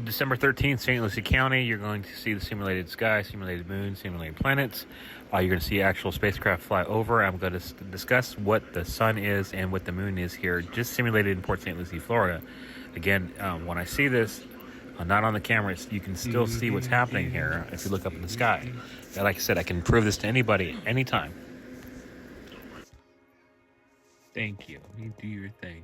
December 13th, St. Lucie County. You're going to see the simulated sky, simulated moon, simulated planets. You're going to see actual spacecraft fly over. I'm going to discuss what the sun is and what the moon is here, just simulated in Port St. Lucie, Florida. Again, when I see this, not on the camera, you can still see what's happening here if you look up in the sky. And like I said, I can prove this to anybody, anytime. Thank you. You do your thing.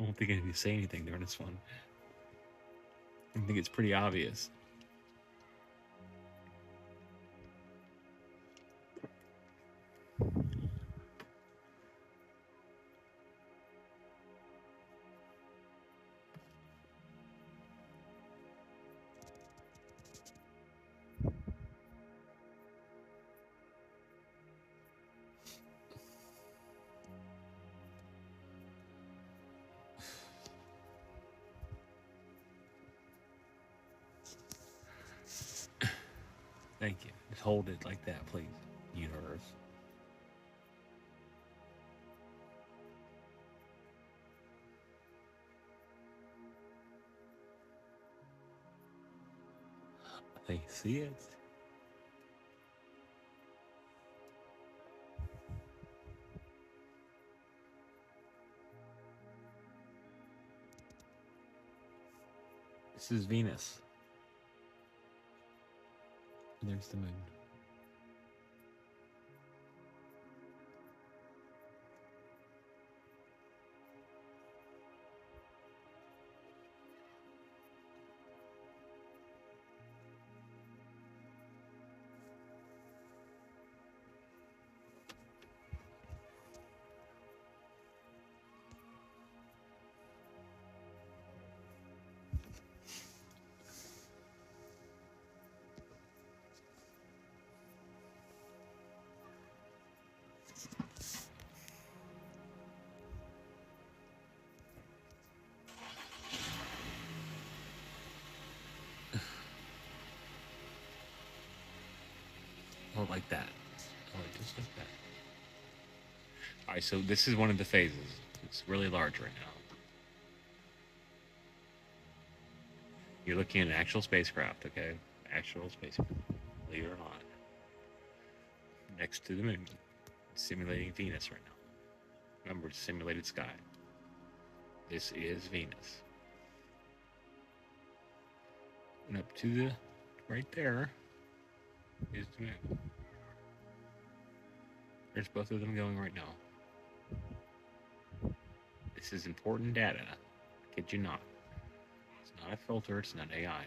I don't think I need to say anything during this one. I think it's pretty obvious. Thank you. Just hold it like that, please, universe. They see it. This is Venus. And there's the moon. Oh, like that. Oh, just like that. All right, so this is one of the phases. It's really large right now. You're looking at an actual spacecraft, okay? Actual spacecraft, believe it or not. Next to the moon. It's simulating Venus right now. Remember, it's simulated sky. This is Venus. And up to the right there is the moon. There's both of them going right now. This is important data. Kid you not. It's not a filter, it's not AI.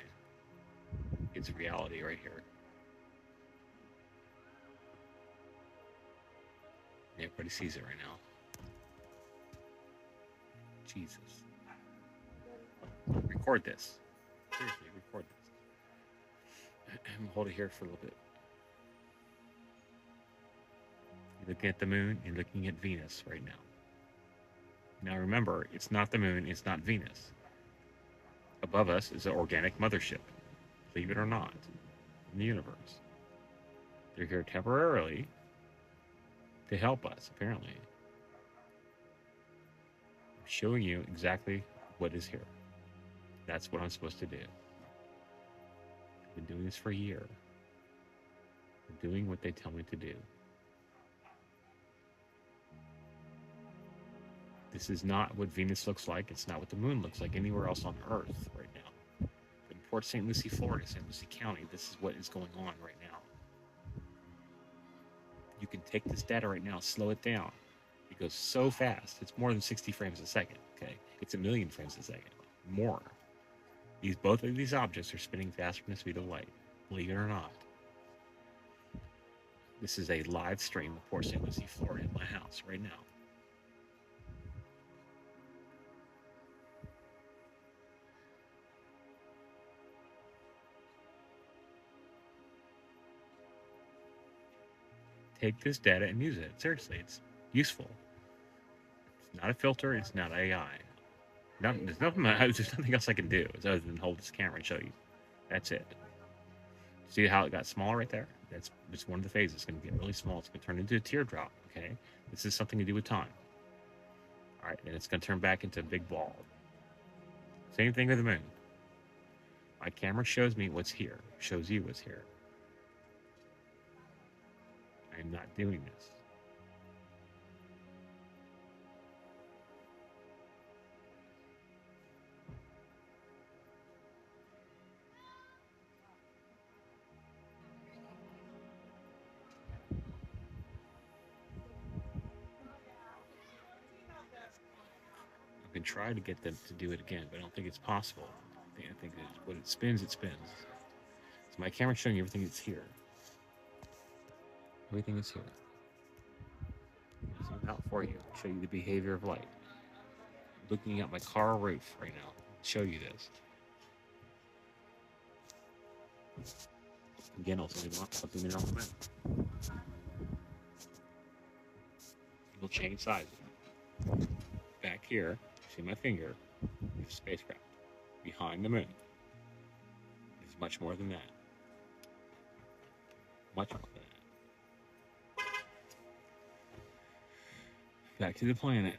It's reality right here. Everybody sees it right now. Jesus. Record this. Seriously, record this. I'm hold it here for a little bit. You're looking at the moon, you're looking at Venus right now. Now remember, it's not the moon, it's not Venus. Above us is an organic mothership, believe it or not, in the universe. They're here temporarily to help us, apparently. I'm showing you exactly what is here. That's what I'm supposed to do. I've been doing this for a year. I'm doing what they tell me to do. This is not what Venus looks like. It's not what the moon looks like anywhere else on Earth right now. In Port St. Lucie, Florida, St. Lucie County, this is what is going on right now. You can take this data right now, slow it down. It goes so fast. It's more than 60 frames a second, okay? It's 1 million frames a second, more. Both of these objects are spinning faster than the speed of light, believe it or not. This is a live stream of Port St. Lucie, Florida, in my house right now. Take this data and use it. Seriously, it's useful. It's not a filter. It's not AI. There's nothing else I can do other than hold this camera and show you. That's it. See how it got small right there? That's just one of the phases. It's going to get really small. It's going to turn into a teardrop. Okay, this is something to do with time. All right, and it's going to turn back into a big ball. Same thing with the moon. My camera shows me what's here, shows you what's here. I'm not doing this. I can try to get them to do it again, but I don't think it's possible. I think that when it spins, it spins. So my camera's showing you everything that's here. Everything is here. Zoom out for you, show you the behavior of light. Looking at my car roof right now, show you this. Again, I'll zoom in on the moon. It'll change size. Back here, see my finger, is spacecraft. Behind the moon is much more than that. Much more than that. Back to the planet.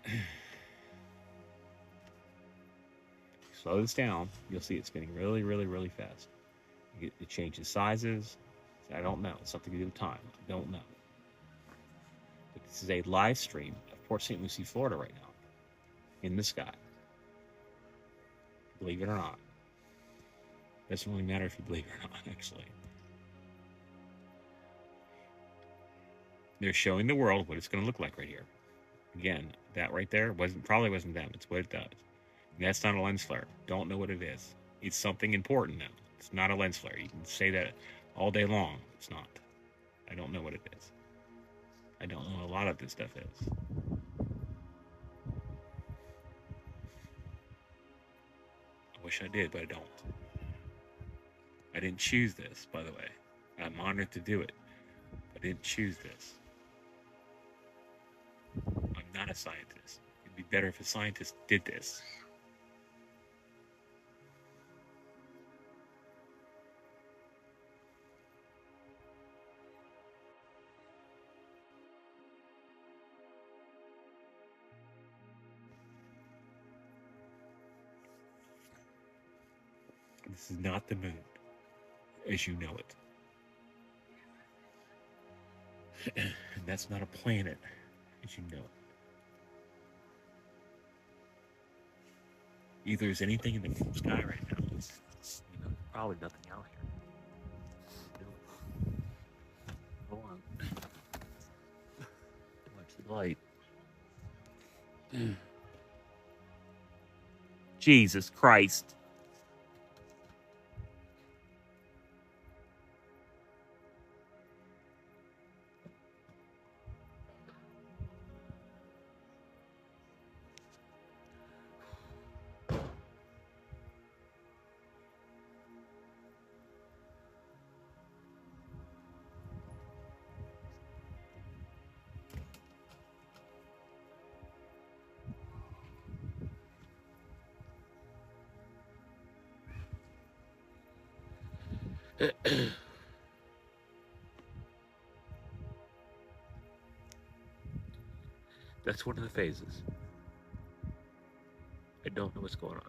Slow this down, you'll see it spinning really, really, really fast. It changes sizes. I don't know. It's something to do with time. I don't know. But this is a live stream of Port St. Lucie, Florida right now. In the sky. Believe it or not. Doesn't really matter if you believe it or not, actually. They're showing the world what it's going to look like right here. Again, that right there probably wasn't them. It's what it does. And that's not a lens flare. Don't know what it is. It's something important now. It's not a lens flare. You can say that all day long. It's not. I don't know what it is. I don't know what a lot of this stuff is. I wish I did, but I don't. I didn't choose this, by the way. I'm honored to do it. I didn't choose this. I'm not a scientist. It'd be better if a scientist did this. This is not the moon, as you know it. And that's not a planet, as you know it. Either is anything in the sky right now. Probably nothing out here. Hold on. Watch the light. Jesus Christ. That's one of the phases. I don't know what's going on.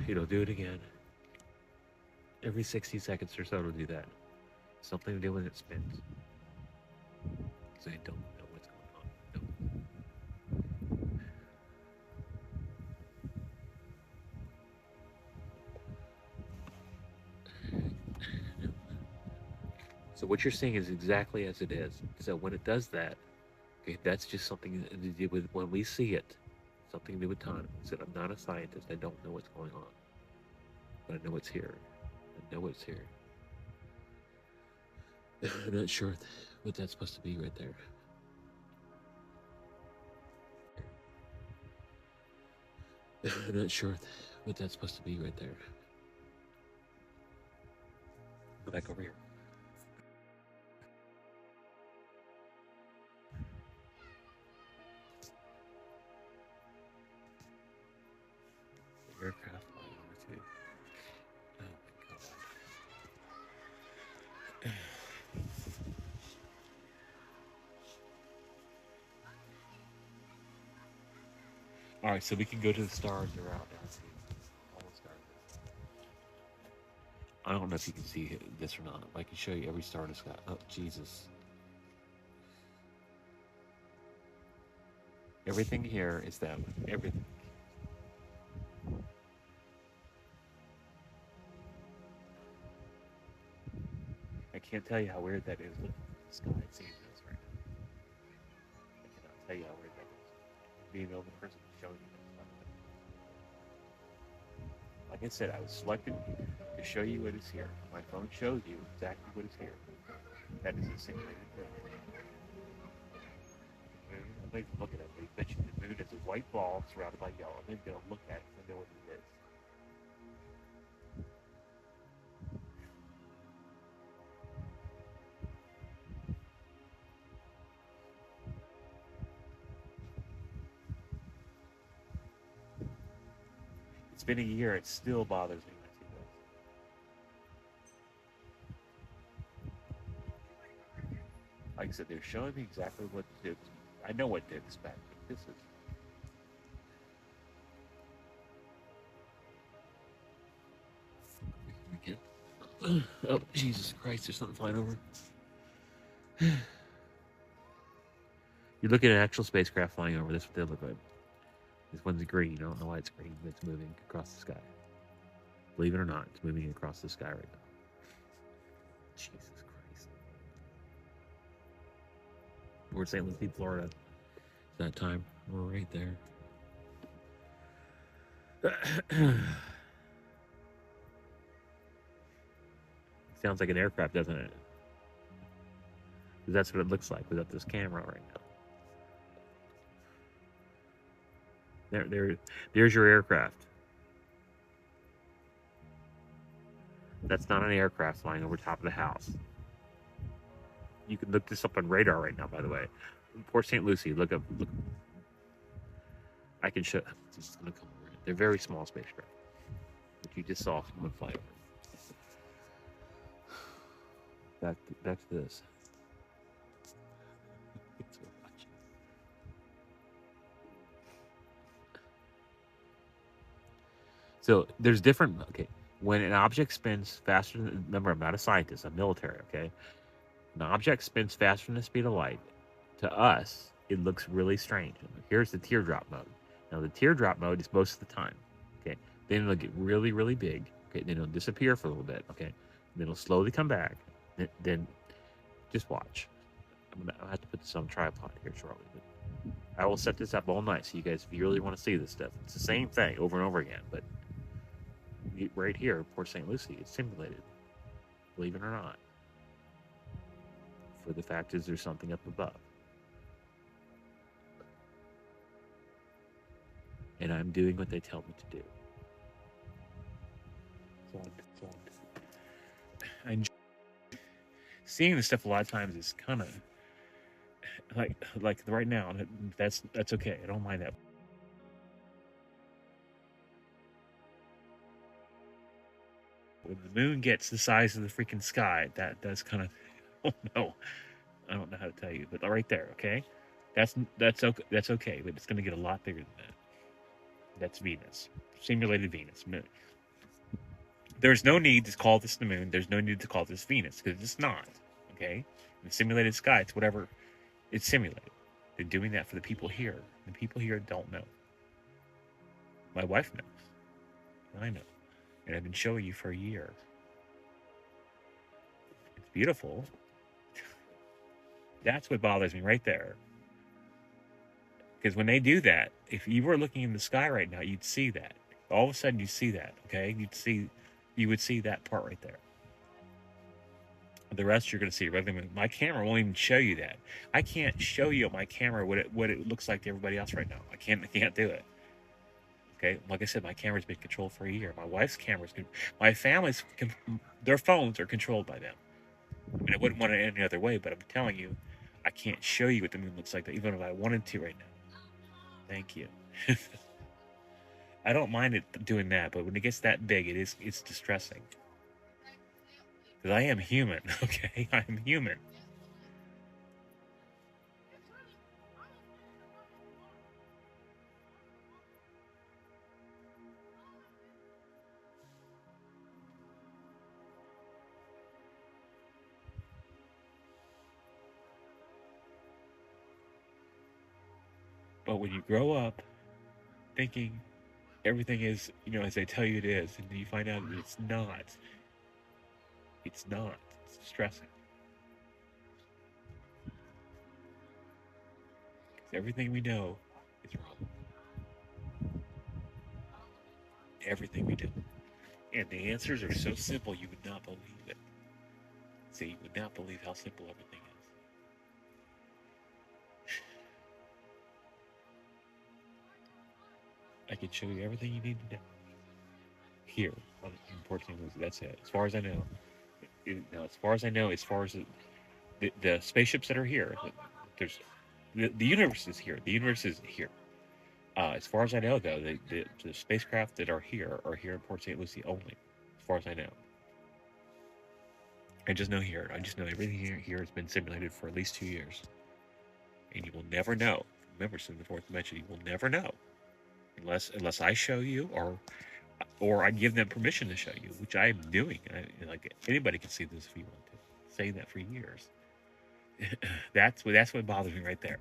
It'll do it again. Every 60 seconds or so it'll do that. Something to do with it spins. Because I don't know what's going on. No. So what you're seeing is exactly as it is. So when it does that, okay, that's just something to do with when we see it. Something to do with time. I said, I'm not a scientist. I don't know what's going on. But I know it's here. I know it's here. I'm not sure what that's supposed to be right there. I'm not sure what that's supposed to be right there. Go back over here. Aircraft flying over too. Oh my god. All right, so we can go to the stars that are out now. See all the stars. I don't know if you can see this or not. I can show you every star in the sky. Oh Jesus! Everything here is them. Everything. I can't tell you how weird that is. Look at the sky seeing this right now. I cannot tell you how weird that is. Being the only person showing you this. Like I said, I was selected to show you what is here. My phone shows you exactly what is here. That is a simulated moon. I'm not even looking at it, but he mentioned the moon is a white ball surrounded by yellow. I'm going to look at it and know what it is. It's been a year. It still bothers me when I see this. Like I said, they're showing me exactly what to do. I know what to expect. This is. Oh, Jesus Christ, there's something flying over. You're looking at an actual spacecraft flying over. That's what they look like. This one's green. I don't know why it's green, but it's moving across the sky. Believe it or not, it's moving across the sky right now. Jesus Christ. We're in St. Lucie, Florida. It's that time. We're right there. Sounds like an aircraft, doesn't it? That's what it looks like without this camera right now. There's your aircraft. That's not an aircraft flying over top of the house. You can look this up on radar right now, by the way. Port St. Lucie, look. I can show. This is gonna come over. They're very small spacecraft, but you just saw someone fly over. Back to this. So there's different. Okay, when an object spins faster than, remember, I'm not a scientist. I'm military. Okay, an object spins faster than the speed of light. To us, it looks really strange. Here's the teardrop mode. Now the teardrop mode is most of the time. Okay, then it'll get really, really big. Okay, then it'll disappear for a little bit. Okay, then it'll slowly come back. Then just watch. I'll have to put this on tripod here shortly. But I will set this up all night so you guys, if you really want to see this stuff, it's the same thing over and over again. But right here, Port St. Lucie, it's simulated. Believe it or not. For the fact is, there's something up above. And I'm doing what they tell me to do. I enjoy seeing this stuff a lot of times. Is kind of like right now. That's okay. I don't mind that. When the moon gets the size of the freaking sky, that does kind of. Oh no, I don't know how to tell you, but right there, okay. That's okay, but it's going to get a lot bigger than that. That's Venus, simulated Venus. There's no need to call this the moon. There's no need to call this Venus because it's not. Okay, in the simulated sky, it's whatever. It's simulated. They're doing that for the people here. The people here don't know. My wife knows. I know, and I've been showing you for a year. It's beautiful. That's what bothers me right there. Because when they do that, if you were looking in the sky right now, you'd see that. All of a sudden, you see that. Okay, you would see that part right there. The rest you're going to see regularly. My camera won't even show you that. I can't show you on my camera what it looks like to everybody else right now. I can't do it. Okay, like I said, my camera's been controlled for a year. My wife's cameras, my family's, their phones are controlled by them. I mean, I wouldn't want it any other way, but I'm telling you, I can't show you what the moon looks like, even if I wanted to right now. Thank you. I don't mind it doing that, but when it gets that big, it's distressing. Because I am human, okay? I am human. But when you grow up thinking everything is, as they tell you it is, and you find out that it's not, it's not. It's distressing. Because everything we know is wrong. Everything we do. And the answers are so simple you would not believe it. See, you would not believe how simple everything is. I can show you everything you need to know. Here, on Portugal, that's it. As far as I know. Now, as far as I know, as far as the spaceships that are here, there's the universe is here. The universe is here. As far as I know, though, the spacecraft that are here in Port St. Lucie only, as far as I know. I just know here. I just know everything here has been simulated for at least 2 years, and you will never know. Remember, it's in the fourth dimension. You will never know unless I show you or I give them permission to show you, which I am doing. Like anybody can see this if you want to. Saying that for years. that's what bothers me right there.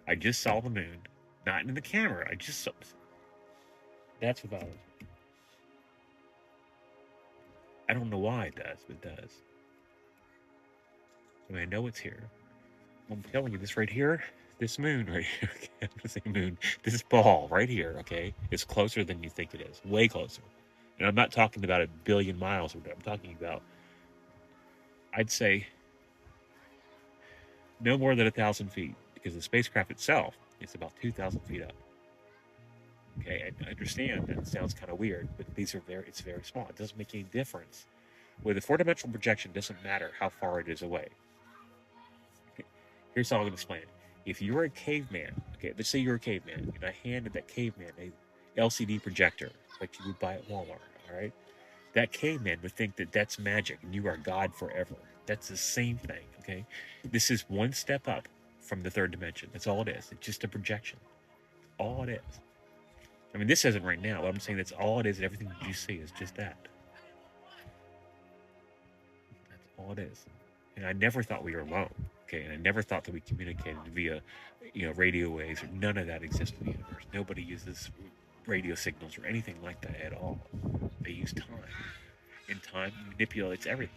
I just saw the moon, not in the camera. I just saw. That's what bothers me. I don't know why it does, but it does. I mean, I know it's here. I'm telling you, this right here, this moon right here. Okay, I'm gonna say moon. This ball right here. Okay, is closer than you think it is. Way closer. And I'm not talking about a billion miles or whatever. I'm talking about, I'd say, no more than 1,000 feet, because the spacecraft itself is about 2,000 feet up. Okay, I understand that sounds kind of weird, but it's very small. It doesn't make any difference. With a four-dimensional projection, it doesn't matter how far it is away. Okay, here's how I'm going to explain it. If you were a caveman, okay, let's say you're a caveman, and I handed that caveman a LCD projector, like you would buy at Walmart, all right? That caveman would think that that's magic, and you are God forever. That's the same thing, okay? This is one step up from the third dimension. That's all it is. It's just a projection. All it is. I mean, this isn't right now. But I'm saying that's all it is, and everything that you see is just that. That's all it is. And I never thought we were alone. Okay, and I never thought that we communicated via, radio waves, or none of that exists in the universe. Nobody uses radio signals or anything like that at all. They use time, and time manipulates everything.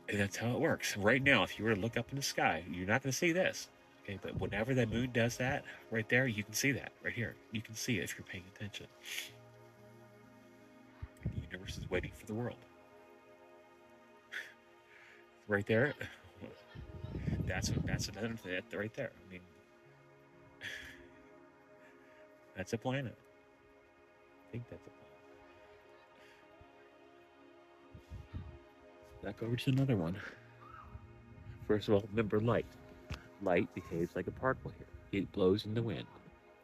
And that's how it works. Right now, if you were to look up in the sky, you're not going to see this. Okay, but whenever that moon does that, right there, you can see that right here. You can see it if you're paying attention. The universe is waiting for the world. Right there, that's another thing right there. I mean, that's a planet. I think that's a planet. Back over to another one. First of all, remember light. Light behaves like a particle here. It blows in the wind.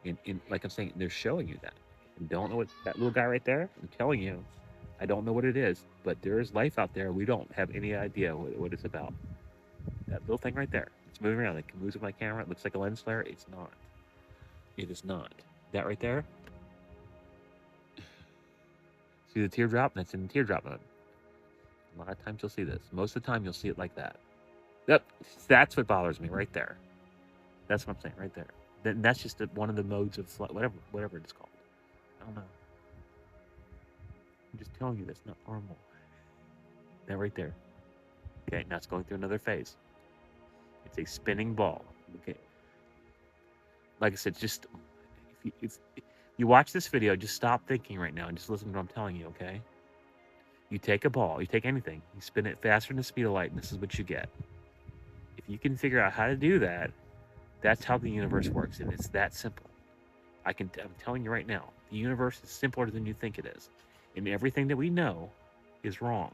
And like I'm saying, they're showing you that. And don't know what that little guy right there? I'm telling you, I don't know what it is, but there is life out there. We don't have any idea what it's about. That little thing right there, it's moving around. It can move with my camera. It looks like a lens flare. It's not. It is not. That right there? See the teardrop? That's in the teardrop mode. A lot of times you'll see this. Most of the time you'll see it like that. Yep, that's what bothers me right there. That's what I'm saying right there. Then that's just one of the modes of flight, whatever it's called. I don't know. I'm just telling you that's not normal. That right there. Okay, now it's going through another phase. It's a spinning ball. Okay. Like I said, just if you watch this video, just stop thinking right now and just listen to what I'm telling you, okay? You take a ball, you take anything, you spin it faster than the speed of light, and this is what you get. If you can figure out how to do that, that's how the universe works, and it's that simple. I'm telling you right now, the universe is simpler than you think it is. And everything that we know is wrong.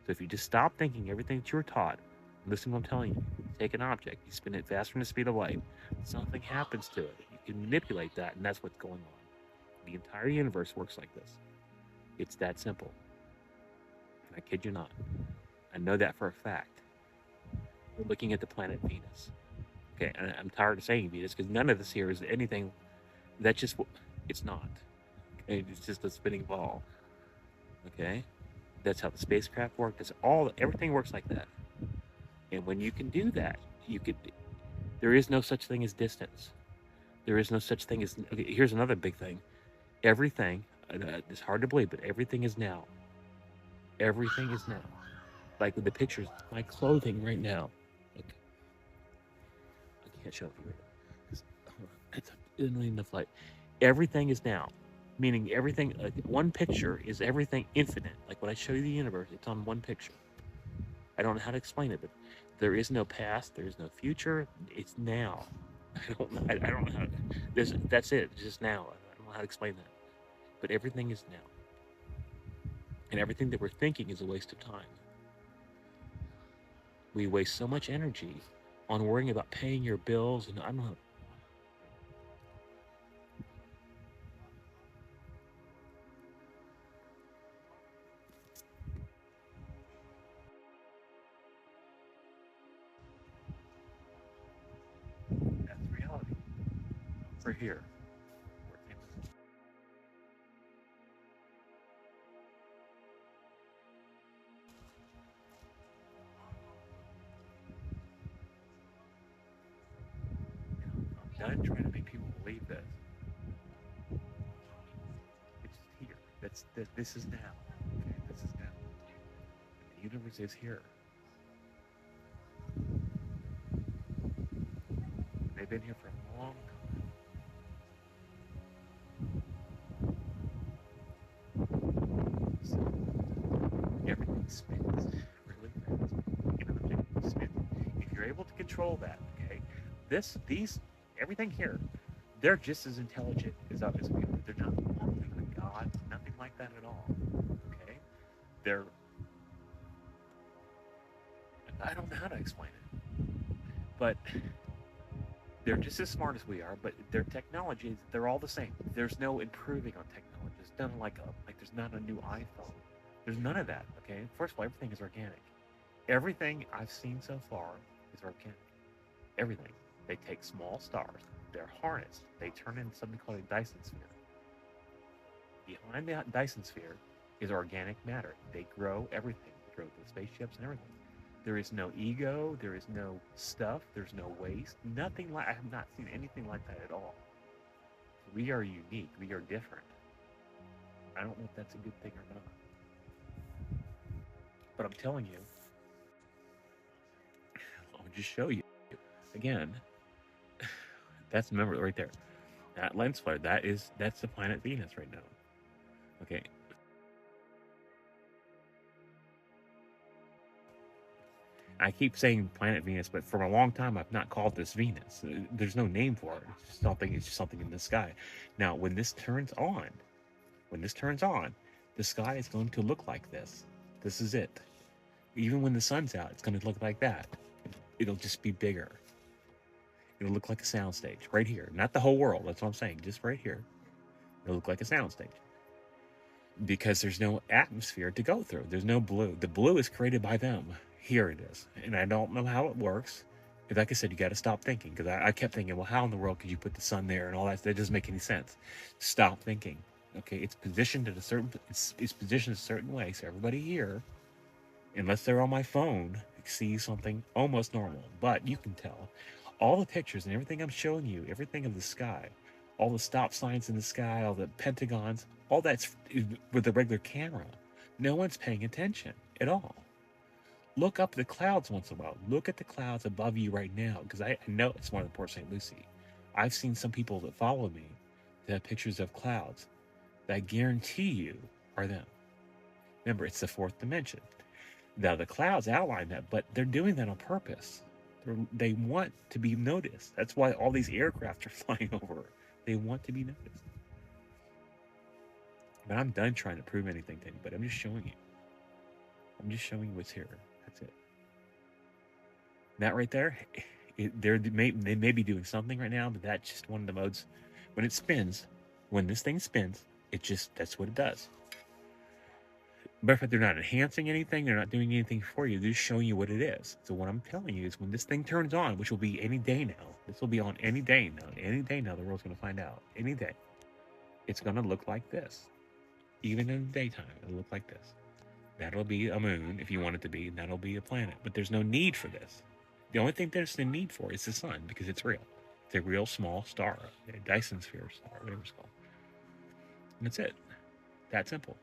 So if you just stop thinking everything that you were taught, listen to what I'm telling you. Take an object, you spin it faster than the speed of light, something happens to it. You can manipulate that, and that's what's going on. The entire universe works like this. It's that simple. And I kid you not. I know that for a fact. We're looking at the planet Venus. Okay, and I'm tired of saying Venus because none of this here is anything. That's just, it's not. Okay, it's just a spinning ball. Okay, that's how the spacecraft work. Everything works like that. And when you can do that, there is no such thing as distance. There is no such thing as, okay, here's another big thing. Everything, it's hard to believe, but everything is now. Everything is now. Like with the pictures, my clothing right now. Look, I can't show it to you because it's not enough light. Everything is now, meaning everything. One picture is everything infinite. Like when I show you the universe, it's on one picture. I don't know how to explain it, but there is no past, there is no future. It's now. I don't know how. That's it. It's just now. I don't know how to explain that. But everything is now, and everything that we're thinking is a waste of time. We waste so much energy on worrying about paying your bills, and I don't know. That's reality. For here. I'm done trying to make people believe this. It's here. This is now. Okay, this is now. The universe is here. They've been here for a long time. So everything spins really fast. Everything spins. If you're able to control that, okay, everything here, they're just as intelligent as we are. They're not more than God, nothing like that at all. Okay, I don't know how to explain it, but they're just as smart as we are, but their technology, they're all the same. There's no improving on technology. There's none like there's not a new iPhone. There's none of that. Okay. First of all, everything is organic. Everything I've seen so far is organic. Everything. They take small stars. They're harnessed. They turn into something called a Dyson sphere. Behind that Dyson sphere is organic matter. They grow everything. They grow the spaceships and everything. There is no ego. There is no stuff. There's no waste. Nothing like, I have not seen anything like that at all. We are unique. We are different. I don't know if that's a good thing or not. But I'm telling you, I'll just show you. Again, that's, remember right there. That lens flare, that's the planet Venus right now. Okay. I keep saying planet Venus, but for a long time I've not called this Venus. There's no name for it. It's just something in the sky. Now, when this turns on, the sky is going to look like this. This is it. Even when the sun's out, it's going to look like that. It'll just be bigger. It'll look like a soundstage right here. Not the whole world. That's what I'm saying. Just right here. It'll look like a soundstage. Because there's no atmosphere to go through. There's no blue. The blue is created by them. Here it is. And I don't know how it works. Like I said, you got to stop thinking. Because I kept thinking, well, how in the world could you put the sun there and all that? That doesn't make any sense. Stop thinking. Okay, it's positioned at it's positioned a certain way. So everybody here, unless they're on my phone, sees something almost normal. But you can tell. All the pictures and everything I'm showing you, everything of the sky, all the stop signs in the sky, all the pentagons, all that's with a regular camera. No one's paying attention at all. Look up the clouds once in a while. Look at the clouds above you right now, because I know it's one of the Port St. Lucie. I've seen some people that follow me that have pictures of clouds that I guarantee you are them. Remember, it's the fourth dimension. Now, the clouds outline that, but they're doing that on purpose. They want to be noticed. That's why all these aircraft are flying over They want to be noticed. But I'm done trying to prove anything to anybody. I'm just showing you. I'm just showing you what's here. That's it. That right there, they may be doing something right now, but that's just one of the modes. When it spins, when this thing spins, that's what it does. But they're not enhancing anything, they're not doing anything for you, they're just showing you what it is. So what I'm telling you is when this thing turns on, which will be any day now, this will be on any day now, the world's gonna find out, any day, it's gonna look like this. Even in the daytime, it'll look like this. That'll be a moon if you want it to be, and that'll be a planet. But there's no need for this. The only thing there's the need for is the sun, because it's real. It's a real small star, a Dyson sphere star, whatever it's called. And that's it. That simple.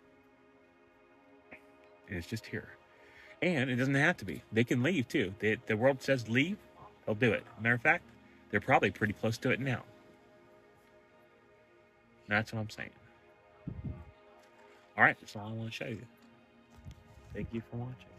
And it's just here. And it doesn't have to be. They can leave too. The world says leave, they'll do it. Matter of fact, they're probably pretty close to it now. That's what I'm saying. All right, that's all I want to show you. Thank you for watching.